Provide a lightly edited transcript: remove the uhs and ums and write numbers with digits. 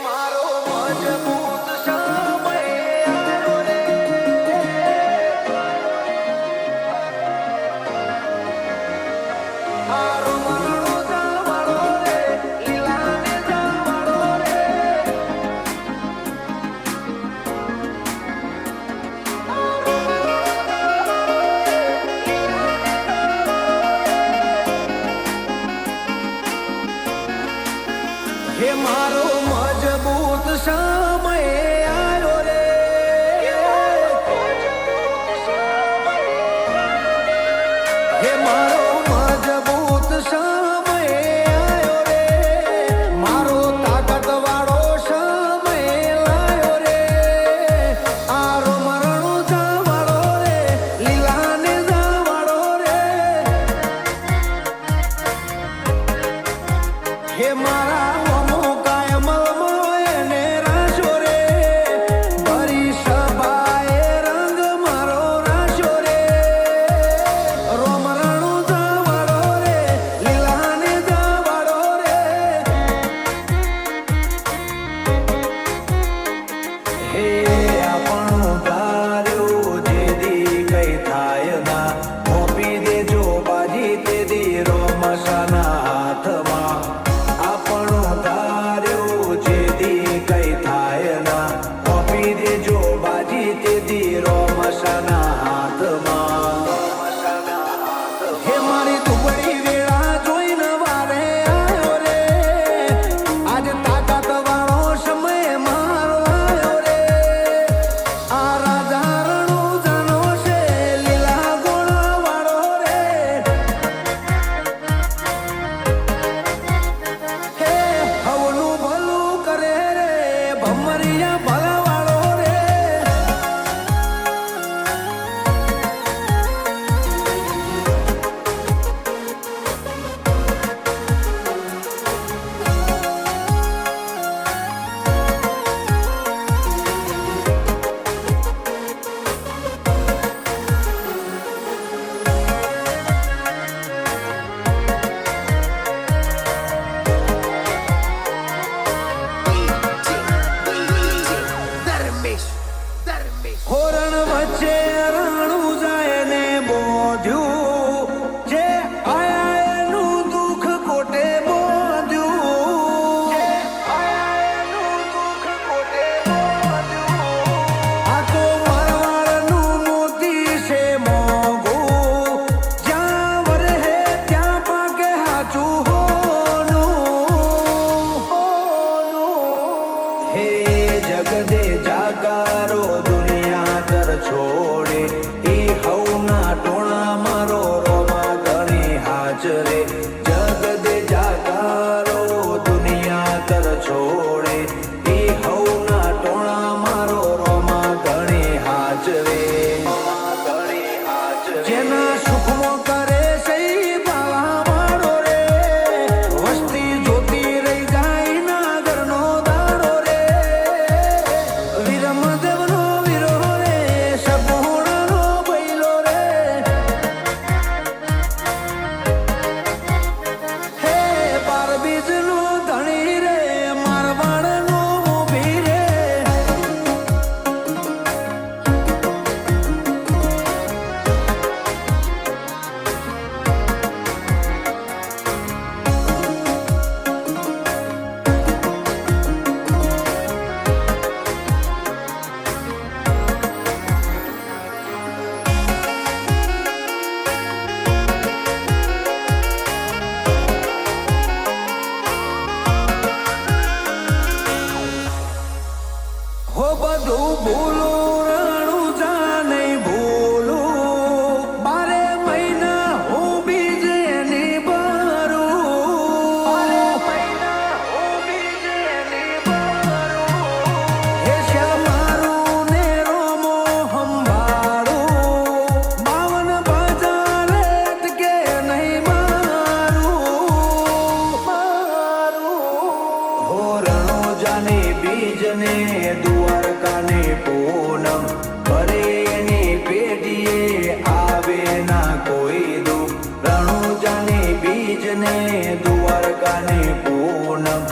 મારો મજબૂત સમય આવ્યો રે મારો મરણો જવાળો રે લીલાને જવાળો રે હે મારો મજબૂત સમય આવ્યો રે હે મારો મજબૂત સમય આવ્યો રે મારો તાકાત વાળો સમય લાયો રે આરો મરણો જવાળો રે લીલાને જવાળો રે હે મારા હોરણ વચ્ચે રાણું જાય ને બોધ્યું જે આયા એનું દુઃખ કોટે બોધ્યું આ તો મારવાડનું મોતી છે મોગું જ્યાં વરહે ત્યાં પાકે હાચું હોનું હે જગદે જાગારો છોડે એ હવના ટોણા મારો રોમા ગણી હાજરે જગદે જાગારો દુનિયા કર છોડે એ હવના ટોણા મારો રોમા ગણી હાજરે જેના સુખમાં કરે સહી પાવા મારો રે વસ્તી જોતી રહી જાય ના ઘરનો દાડો રે વિરમ દેવનો હો બધું ભૂલું રાણું જા નહીં ભૂલું 12 મહિના હું બીજ એની ભરું હે શ્યામ મારું ને રોમો સંભાળું 52 બજાર અટકે નહીં મારું હો રણોજાની બીજને દ્વારકાને પૂનમ ભરે એની પેઢીએ આવે ના કોઈ દુઃખ રણુજાની બીજને દ્વારકાને પૂનમ